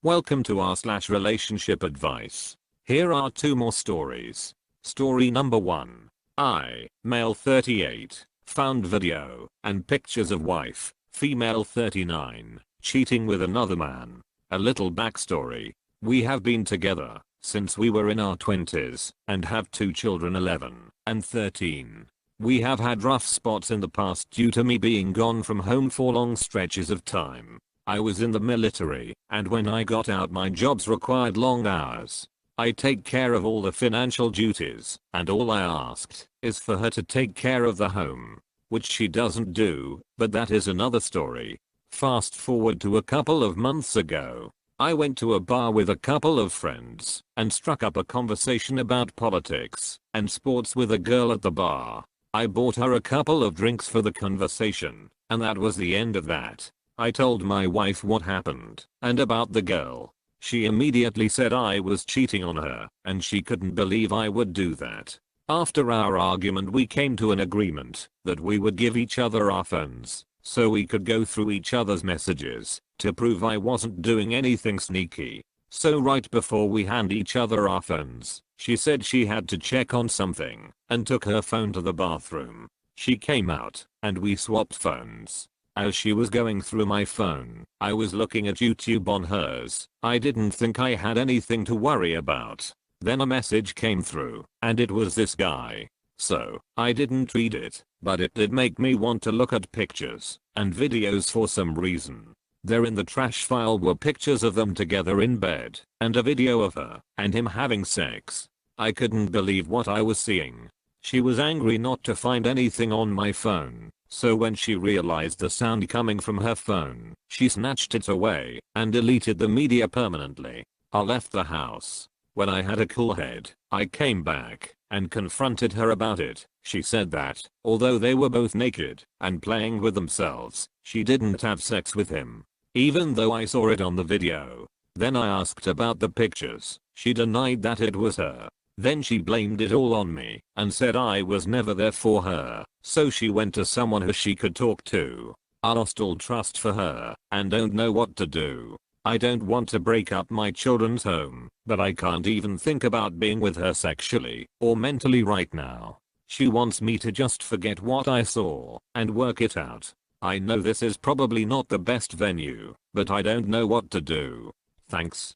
Welcome to r/relationship advice. Here are 2 more stories. Story number 1. I, male 38, found video and pictures of wife, female 39, cheating with another man. A little backstory. We have been together since we were in our 20s and have 2 children 11 and 13. We have had rough spots in the past due to me being gone from home for long stretches of time. I was in the military, and when I got out my jobs required long hours. I take care of all the financial duties, and all I asked is for her to take care of the home, which she doesn't do, but that is another story. Fast forward to a couple of months ago. I went to a bar with a couple of friends and struck up a conversation about politics and sports with a girl at the bar. I bought her a couple of drinks for the conversation, and that was the end of that. I told my wife what happened and about the girl. She immediately said I was cheating on her, and she couldn't believe I would do that. After our argument we came to an agreement that we would give each other our phones so we could go through each other's messages to prove I wasn't doing anything sneaky. So right before we hand each other our phones, she said she had to check on something and took her phone to the bathroom. She came out and we swapped phones. As she was going through my phone, I was looking at YouTube on hers. I didn't think I had anything to worry about. Then a message came through, and it was this guy. So, I didn't read it, but it did make me want to look at pictures and videos for some reason. There in the trash file were pictures of them together in bed, and a video of her and him having sex. I couldn't believe what I was seeing. She was angry not to find anything on my phone. So when she realized the sound coming from her phone, she snatched it away and deleted the media permanently. I left the house. When I had a cool head, I came back and confronted her about it. She said that, although they were both naked and playing with themselves, she didn't have sex with him, even though I saw it on the video. Then I asked about the pictures. She denied that it was her. Then she blamed it all on me and said I was never there for her, so she went to someone who she could talk to. I lost all trust for her and don't know what to do. I don't want to break up my children's home, but I can't even think about being with her sexually or mentally right now. She wants me to just forget what I saw and work it out. I know this is probably not the best venue, but I don't know what to do. Thanks.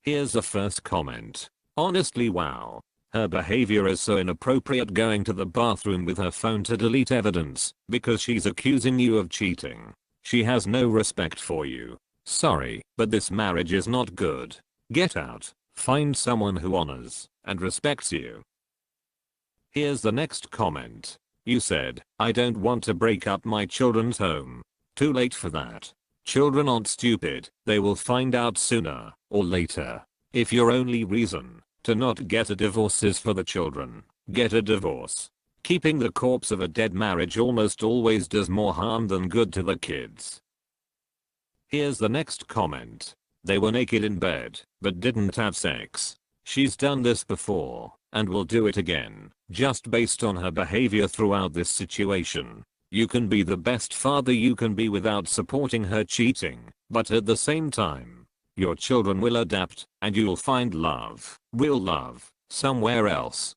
Here's the first comment. Honestly, wow. Her behavior is so inappropriate, going to the bathroom with her phone to delete evidence because she's accusing you of cheating. She has no respect for you. Sorry, but this marriage is not good. Get out. Find someone who honors and respects you. Here's the next comment. You said, I don't want to break up my children's home. Too late for that. Children aren't stupid. They will find out sooner or later. If your only reason to not get a divorce is for the children, get a divorce. Keeping the corpse of a dead marriage almost always does more harm than good to the kids. Here's the next comment. They were naked in bed, but didn't have sex. She's done this before, and will do it again, just based on her behavior throughout this situation. You can be the best father you can be without supporting her cheating, but at the same time, your children will adapt, and you'll find love, real love, somewhere else.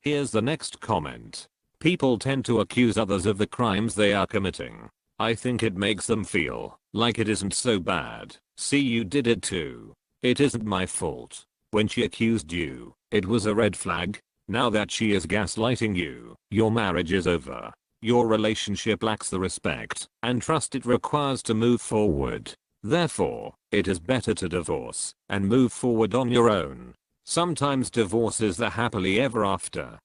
Here's the next comment. People tend to accuse others of the crimes they are committing. I think it makes them feel like it isn't so bad. See, you did it too. It isn't my fault. When she accused you, it was a red flag. Now that she is gaslighting you, your marriage is over. Your relationship lacks the respect and trust it requires to move forward. Therefore, it is better to divorce and move forward on your own. Sometimes divorce is the happily ever after.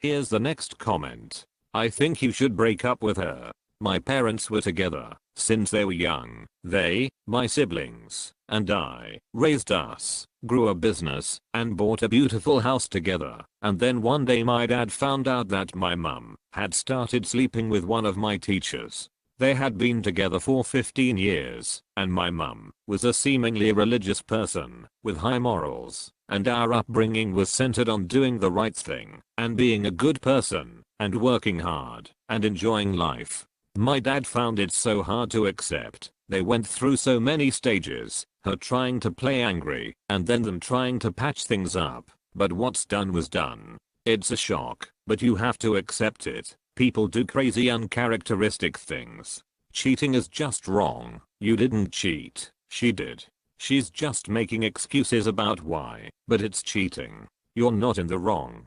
Here's the next comment. I think you should break up with her. My parents were together since they were young. They, my siblings, and I raised us, grew a business, and bought a beautiful house together. And then one day my dad found out that my mum had started sleeping with one of my teachers. They had been together for 15 years, and my mum was a seemingly religious person with high morals, and our upbringing was centered on doing the right thing and being a good person and working hard and enjoying life. My dad found it so hard to accept They went through so many stages, her trying to play angry, and then them trying to patch things up, but what's done was done. It's a shock, but you have to accept it. People do crazy uncharacteristic things. Cheating is just wrong. You didn't cheat, she did. She's just making excuses about why, but it's cheating. You're not in the wrong.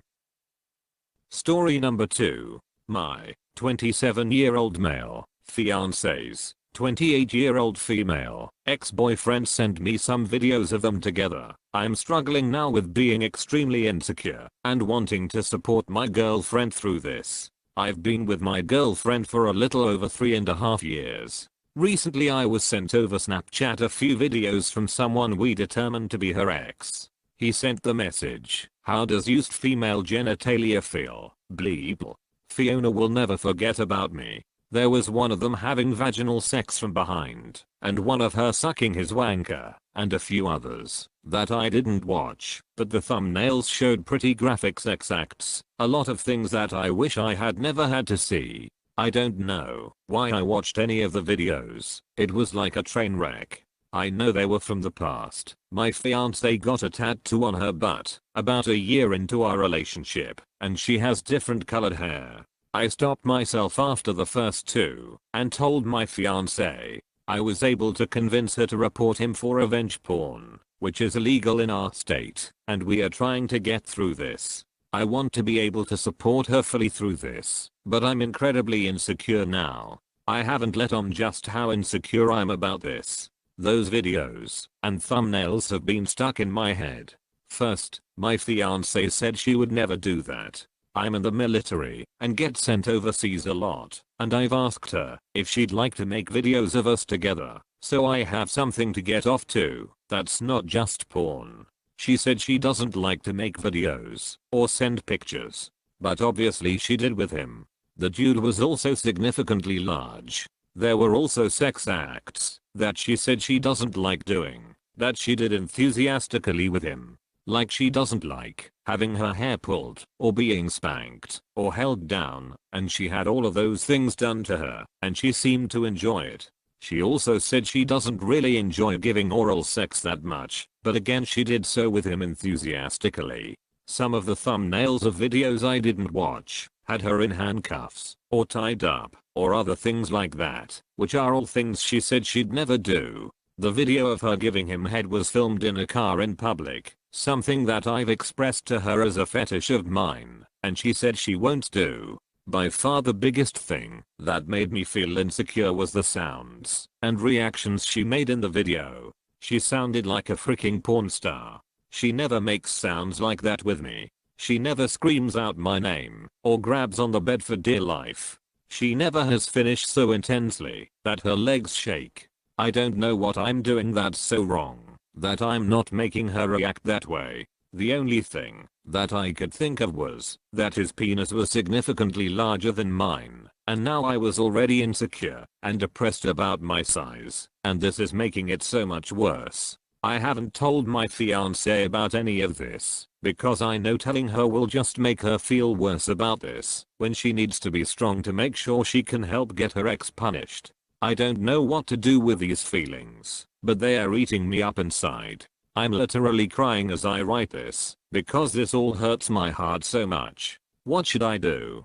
Story number 2. My 27-year-old male fiance's 28-year-old female ex-boyfriend sent me some videos of them together. I'm struggling now with being extremely insecure and wanting to support my girlfriend through this. I've been with my girlfriend for a little over 3.5 years. Recently I was sent over Snapchat a few videos from someone we determined to be her ex. He sent the message, "How does used female genitalia feel? Bleep. Fiona will never forget about me." There was one of them having vaginal sex from behind, and one of her sucking his wanker, and a few others that I didn't watch, but the thumbnails showed pretty graphic sex acts, a lot of things that I wish I had never had to see. I don't know why I watched any of the videos. It was like a train wreck. I know they were from the past. My fiance got a tattoo on her butt about a year into our relationship, and she has different colored hair. I stopped myself after the first two and told my fiance. I was able to convince her to report him for revenge porn, which is illegal in our state, and we are trying to get through this. I want to be able to support her fully through this, but I'm incredibly insecure now. I haven't let on just how insecure I'm about this. Those videos and thumbnails have been stuck in my head. First, my fiance said she would never do that. I'm in the military and get sent overseas a lot, and I've asked her if she'd like to make videos of us together, so I have something to get off to that's not just porn. She said she doesn't like to make videos or send pictures, but obviously she did with him. The dude was also significantly large. There were also sex acts that she said she doesn't like doing, that she did enthusiastically with him. Like she doesn't like having her hair pulled or being spanked or held down, and she had all of those things done to her and she seemed to enjoy it. She also said she doesn't really enjoy giving oral sex that much, but again she did so with him enthusiastically. Some of the thumbnails of videos I didn't watch had her in handcuffs or tied up or other things like that, which are all things she said she'd never do. The video of her giving him head was filmed in a car in public, something that I've expressed to her as a fetish of mine, and she said she won't do. By far the biggest thing that made me feel insecure was the sounds and reactions she made in the video. She sounded like a freaking porn star. She never makes sounds like that with me. She never screams out my name or grabs on the bed for dear life. She never has finished so intensely that her legs shake. I don't know what I'm doing that's so wrong that I'm not making her react that way. The only thing that I could think of was that his penis was significantly larger than mine, and now I was already insecure and depressed about my size, and this is making it so much worse. I haven't told my fiance about any of this, because I know telling her will just make her feel worse about this, when she needs to be strong to make sure she can help get her ex punished. I don't know what to do with these feelings, but they are eating me up inside. I'm literally crying as I write this, because this all hurts my heart so much. What should I do?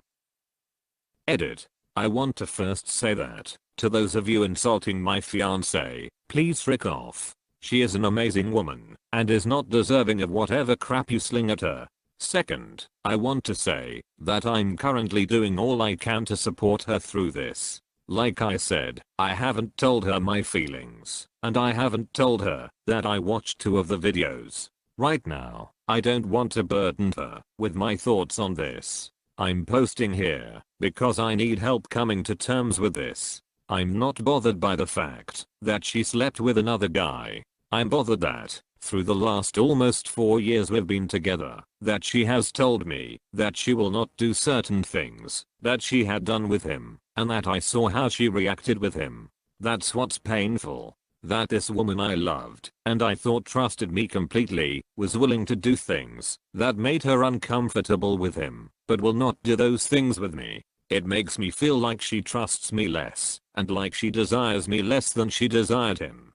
Edit. I want to first say that, to those of you insulting my fiance, please frick off. She is an amazing woman, and is not deserving of whatever crap you sling at her. Second, I want to say that I'm currently doing all I can to support her through this. Like I said, I haven't told her my feelings, and I haven't told her that I watched 2 of the videos. Right now, I don't want to burden her with my thoughts on this. I'm posting here because I need help coming to terms with this. I'm not bothered by the fact that she slept with another guy. I'm bothered that, through the last almost 4 years we've been together, that she has told me that she will not do certain things that she had done with him, and that I saw how she reacted with him. That's what's painful. That this woman I loved, and I thought trusted me completely, was willing to do things that made her uncomfortable with him, but will not do those things with me. It makes me feel like she trusts me less, and like she desires me less than she desired him.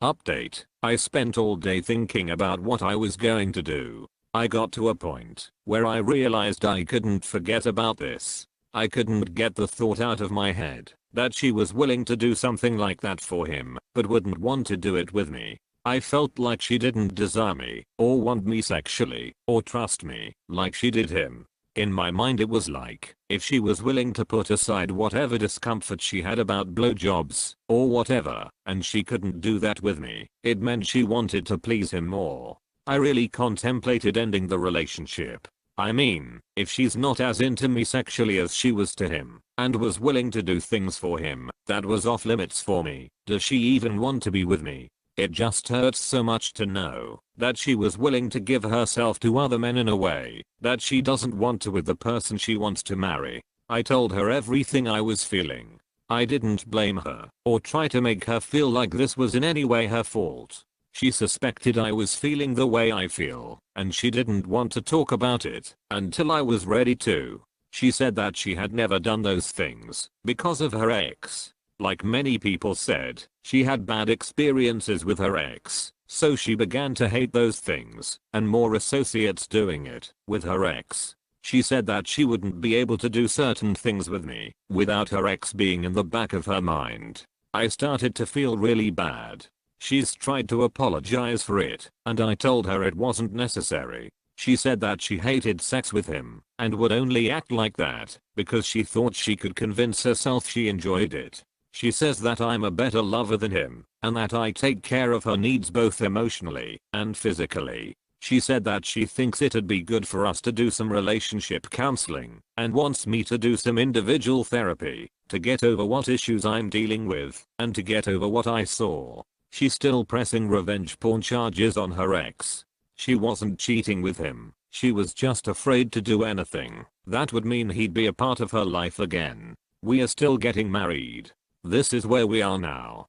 Update: I spent all day thinking about what I was going to do. I got to a point where I realized I couldn't forget about this. I couldn't get the thought out of my head that she was willing to do something like that for him, but wouldn't want to do it with me. I felt like she didn't desire me, or want me sexually, or trust me, like she did him. In my mind it was like, if she was willing to put aside whatever discomfort she had about blowjobs, or whatever, and she couldn't do that with me, it meant she wanted to please him more. I really contemplated ending the relationship. I mean, if she's not as into me sexually as she was to him, and was willing to do things for him, that was off limits for me. Does she even want to be with me? It just hurts so much to know that she was willing to give herself to other men in a way that she doesn't want to with the person she wants to marry. I told her everything I was feeling. I didn't blame her or try to make her feel like this was in any way her fault. She suspected I was feeling the way I feel, and she didn't want to talk about it until I was ready to. She said that she had never done those things because of her ex. Like many people said, she had bad experiences with her ex, so she began to hate those things, and more associates doing it with her ex. She said that she wouldn't be able to do certain things with me without her ex being in the back of her mind. I started to feel really bad. She's tried to apologize for it, and I told her it wasn't necessary. She said that she hated sex with him, and would only act like that because she thought she could convince herself she enjoyed it. She says that I'm a better lover than him, and that I take care of her needs both emotionally and physically. She said that she thinks it'd be good for us to do some relationship counseling, and wants me to do some individual therapy, to get over what issues I'm dealing with, and to get over what I saw. She's still pressing revenge porn charges on her ex. She wasn't cheating with him, she was just afraid to do anything that would mean he'd be a part of her life again. We are still getting married. This is where we are now.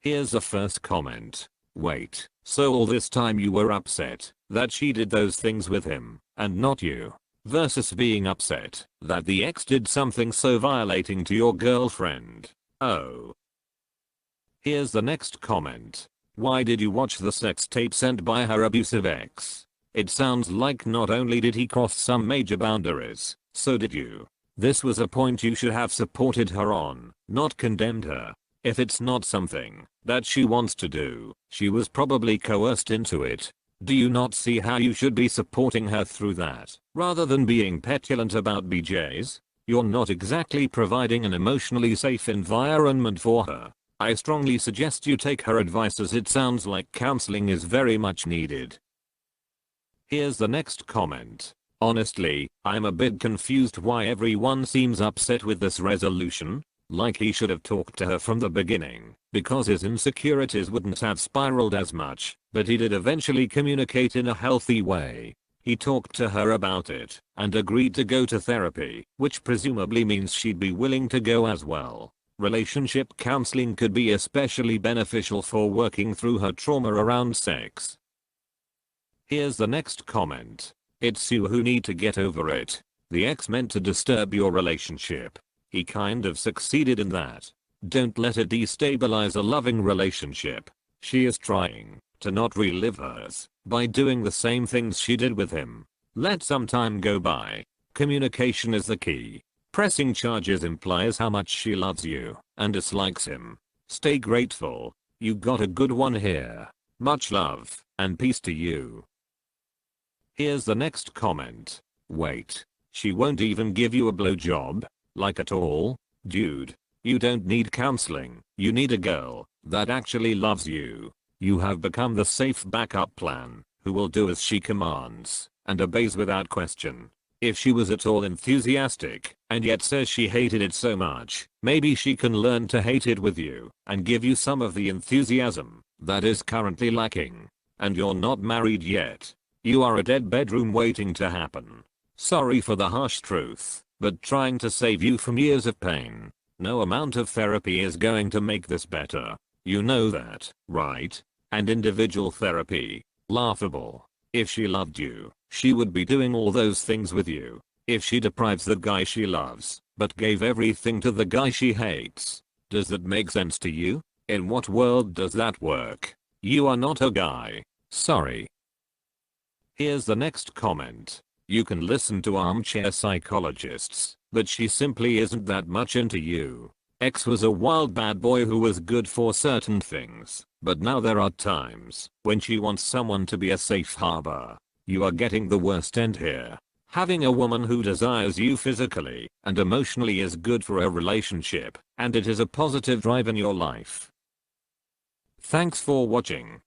Here's the first comment. Wait, so all this time you were upset that she did those things with him, and not you, versus being upset that the ex did something so violating to your girlfriend. Oh. Here's the next comment. Why did you watch the sex tape sent by her abusive ex? It sounds like not only did he cross some major boundaries, so did you. This was a point you should have supported her on, not condemned her. If it's not something that she wants to do, she was probably coerced into it. Do you not see how you should be supporting her through that, rather than being petulant about BJs? You're not exactly providing an emotionally safe environment for her. I strongly suggest you take her advice, as it sounds like counseling is very much needed. Here's the next comment. Honestly, I'm a bit confused why everyone seems upset with this resolution. Like he should have talked to her from the beginning, because his insecurities wouldn't have spiraled as much, but he did eventually communicate in a healthy way. He talked to her about it, and agreed to go to therapy, which presumably means she'd be willing to go as well. Relationship counseling could be especially beneficial for working through her trauma around sex. Here's the next comment. It's you who need to get over it. The ex meant to disturb your relationship. He kind of succeeded in that. Don't let it destabilize a loving relationship. She is trying to not relive hers by doing the same things she did with him. Let some time go by. Communication is the key. Pressing charges implies how much she loves you and dislikes him. Stay grateful. You got a good one here. Much love and peace to you. Here's the next comment. Wait, she won't even give you a blowjob? Like at all? Dude, you don't need counseling. You need a girl that actually loves you. You have become the safe backup plan, who will do as she commands and obeys without question. If she was at all enthusiastic and yet says she hated it so much, maybe she can learn to hate it with you and give you some of the enthusiasm that is currently lacking. And you're not married yet. You are a dead bedroom waiting to happen. Sorry for the harsh truth, but trying to save you from years of pain. No amount of therapy is going to make this better. You know that, right? And individual therapy? Laughable. If she loved you, she would be doing all those things with you. If she deprives the guy she loves, but gave everything to the guy she hates, does that make sense to you? In what world does that work? You are not a guy. Sorry. Here's the next comment. You can listen to armchair psychologists, but she simply isn't that much into you. X was a wild bad boy who was good for certain things, but now there are times when she wants someone to be a safe harbor. You are getting the worst end here. Having a woman who desires you physically and emotionally is good for a relationship, and it is a positive drive in your life. Thanks for watching.